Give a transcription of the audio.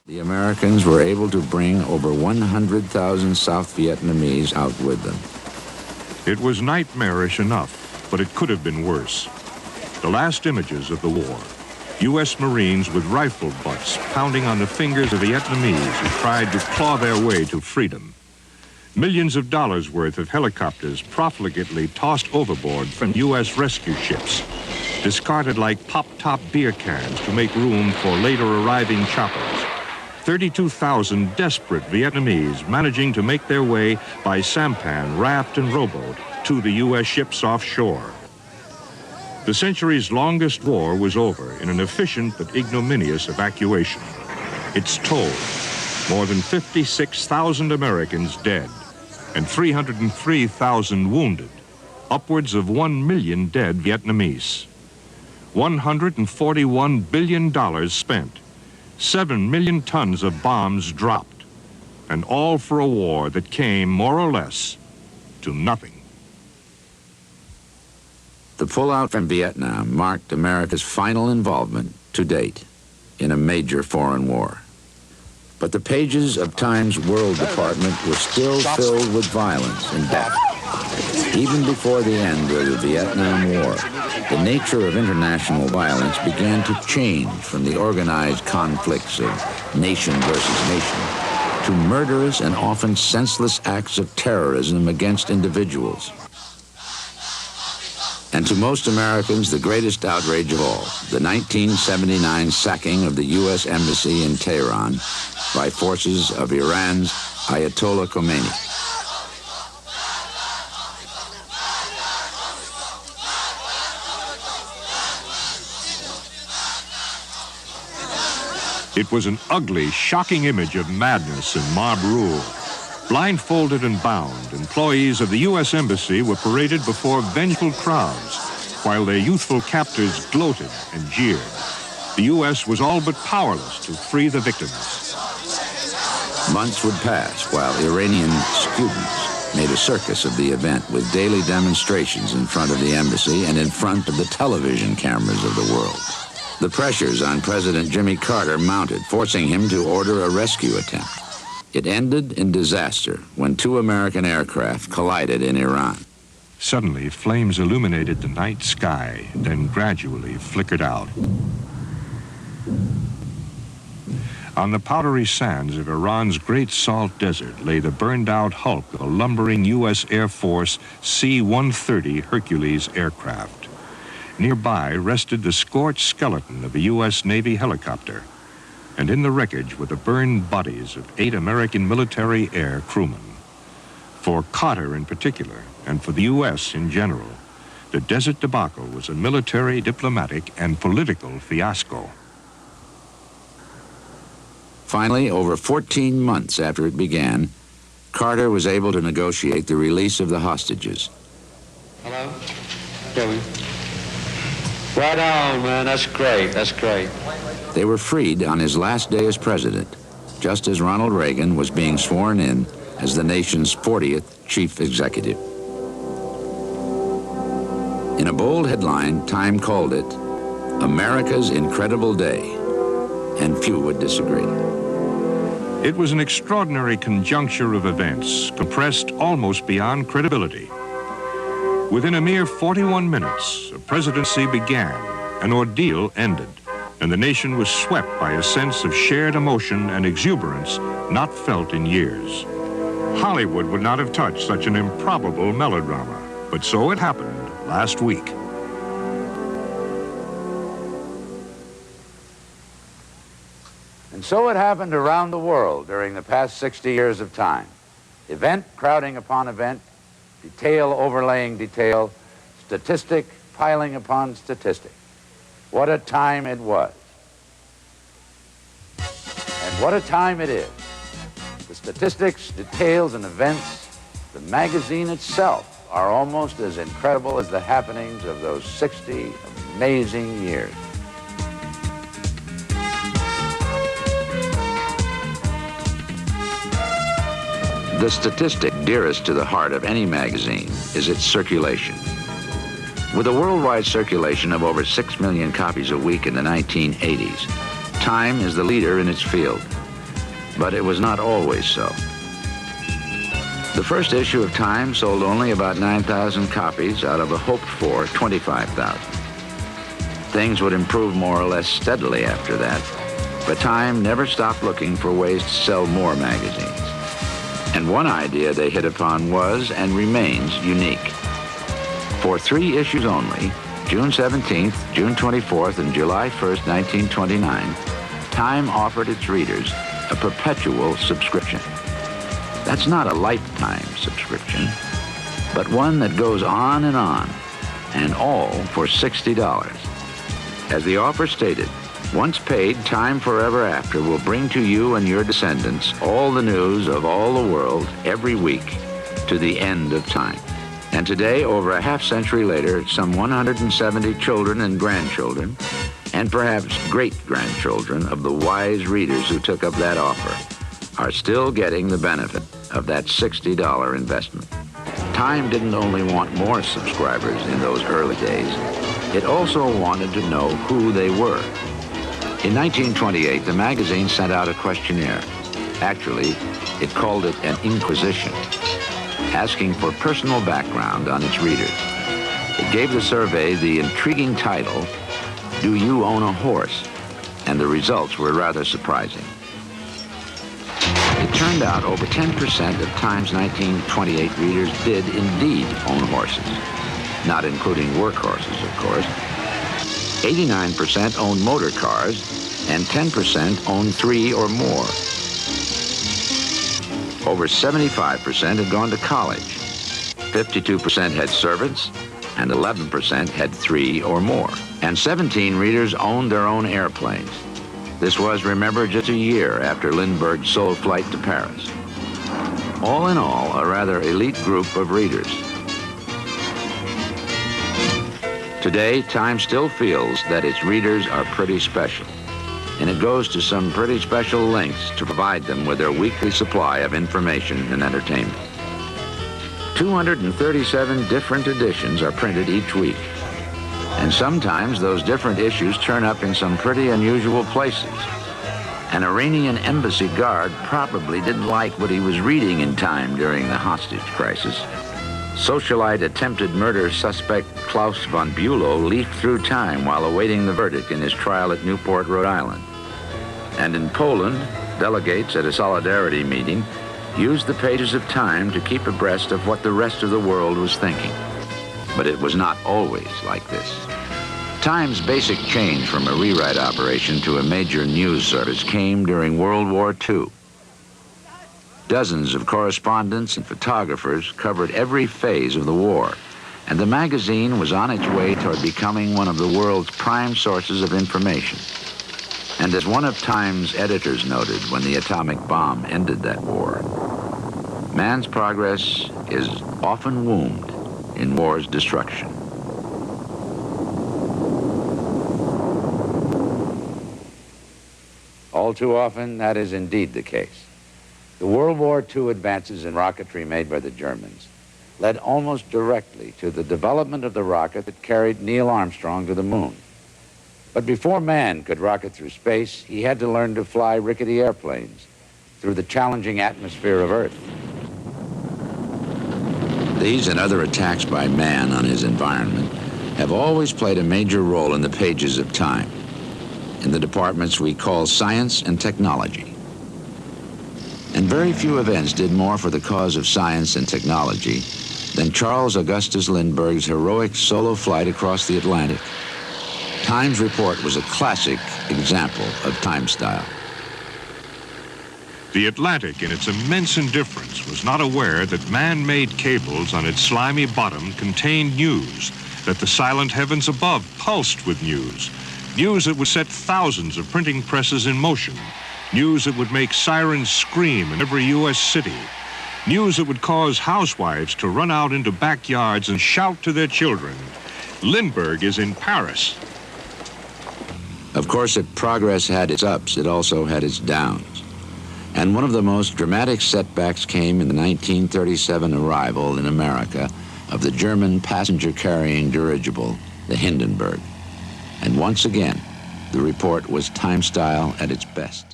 The Americans were able to bring over 100,000 South Vietnamese out with them. It was nightmarish enough, but it could have been worse. The last images of the war, U.S. Marines with rifle butts pounding on the fingers of Vietnamese who tried to claw their way to freedom. Millions of dollars worth of helicopters profligately tossed overboard from U.S. rescue ships, discarded like pop-top beer cans to make room for later arriving choppers. 32,000 desperate Vietnamese managing to make their way by sampan, raft, and rowboat to the U.S. ships offshore. The century's longest war was over in an efficient but ignominious evacuation. Its toll, more than 56,000 Americans dead and 303,000 wounded, upwards of 1 million dead Vietnamese. $141 billion spent, 7 million tons of bombs dropped, and all for a war that came, more or less, to nothing. The pullout from Vietnam marked America's final involvement to date in a major foreign war. But the pages of Time's World Department were still filled with violence and death. Even before the end of the Vietnam War, the nature of international violence began to change from the organized conflicts of nation versus nation to murderous and often senseless acts of terrorism against individuals. And to most Americans, the greatest outrage of all, the 1979 sacking of the U.S. Embassy in Tehran by forces of Iran's Ayatollah Khomeini. It was an ugly, shocking image of madness and mob rule. Blindfolded and bound, employees of the U.S. Embassy were paraded before vengeful crowds, while their youthful captors gloated and jeered. The U.S. was all but powerless to free the victims. Months would pass while Iranian students made a circus of the event with daily demonstrations in front of the embassy and in front of the television cameras of the world. The pressures on President Jimmy Carter mounted, forcing him to order a rescue attempt. It ended in disaster when 2 American aircraft collided in Iran. Suddenly, flames illuminated the night sky, then gradually flickered out. On the powdery sands of Iran's Great Salt Desert lay the burned-out hulk of a lumbering U.S. Air Force C-130 Hercules aircraft. Nearby rested the scorched skeleton of a U.S. Navy helicopter, and in the wreckage were the burned bodies of 8 American military air crewmen. For Carter in particular, and for the U.S. in general, the desert debacle was a military, diplomatic, and political fiasco. Finally, over 14 months after it began, Carter was able to negotiate the release of the hostages. Hello? Kevin? Right on, man. That's great. That's great. They were freed on his last day as president, just as Ronald Reagan was being sworn in as the nation's 40th chief executive. In a bold headline, Time called it America's Incredible Day, and few would disagree. It was an extraordinary conjuncture of events, compressed almost beyond credibility. Within a mere 41 minutes, a presidency began, an ordeal ended, and the nation was swept by a sense of shared emotion and exuberance not felt in years. Hollywood would not have touched such an improbable melodrama, but so it happened last week. And so it happened around the world during the past 60 years of time. Event crowding upon event, detail overlaying detail, statistic piling upon statistic. What a time it was. And what a time it is. The statistics, details, and events, the magazine itself, are almost as incredible as the happenings of those 60 amazing years. The statistic dearest to the heart of any magazine is its circulation. With a worldwide circulation of over 6 million copies a week in the 1980s, Time is the leader in its field. But it was not always so. The first issue of Time sold only about 9,000 copies out of a hoped-for 25,000. Things would improve more or less steadily after that, but Time never stopped looking for ways to sell more magazines. And one idea they hit upon was and remains unique. For 3 issues only, June 17th, June 24th, and July 1st, 1929, Time offered its readers a perpetual subscription. That's not a lifetime subscription, but one that goes on, and all for $60. As the offer stated, once paid, Time Forever After will bring to you and your descendants all the news of all the world every week to the end of time. And today, over a half-century later, some 170 children and grandchildren, and perhaps great-grandchildren of the wise readers who took up that offer, are still getting the benefit of that $60 investment. Time didn't only want more subscribers in those early days, it also wanted to know who they were. In 1928, the magazine sent out a questionnaire. Actually, it called it an inquisition, asking for personal background on its readers. It gave the survey the intriguing title, "Do You Own a Horse?" And the results were rather surprising. It turned out over 10% of Time's 1928 readers did indeed own horses, not including work horses, of course. 89% owned motor cars, and 10% owned 3 or more. Over 75% had gone to college. 52% had servants, and 11% had 3 or more. And 17 readers owned their own airplanes. This was, remember, just a year after Lindbergh's solo flight to Paris. All in all, a rather elite group of readers. Today, Time still feels that its readers are pretty special, and it goes to some pretty special lengths to provide them with their weekly supply of information and entertainment. 237 different editions are printed each week, and sometimes those different issues turn up in some pretty unusual places. An Iranian embassy guard probably didn't like what he was reading in Time during the hostage crisis. Socialite attempted murder suspect Klaus von Bülow leafed through Time while awaiting the verdict in his trial at Newport, Rhode Island. And in Poland, delegates at a solidarity meeting used the pages of Time to keep abreast of what the rest of the world was thinking. But it was not always like this. Time's basic change from a rewrite operation to a major news service came during World War II. Dozens of correspondents and photographers covered every phase of the war, and the magazine was on its way toward becoming one of the world's prime sources of information. And as one of Time's editors noted when the atomic bomb ended that war, man's progress is often wombed in war's destruction. All too often, that is indeed the case. The World War II advances in rocketry made by the Germans led almost directly to the development of the rocket that carried Neil Armstrong to the moon. But before man could rocket through space, he had to learn to fly rickety airplanes through the challenging atmosphere of Earth. These and other attacks by man on his environment have always played a major role in the pages of Time, in the departments we call science and technology. And very few events did more for the cause of science and technology than Charles Augustus Lindbergh's heroic solo flight across the Atlantic. Time's report was a classic example of Time style. The Atlantic, in its immense indifference, was not aware that man-made cables on its slimy bottom contained news, that the silent heavens above pulsed with news that would set thousands of printing presses in motion, news that would make sirens scream in every U.S. city, news that would cause housewives to run out into backyards and shout to their children, "Lindbergh is in Paris." Of course, if progress had its ups, it also had its downs. And one of the most dramatic setbacks came in the 1937 arrival in America of the German passenger-carrying dirigible, the Hindenburg. And once again, the report was Time style at its best.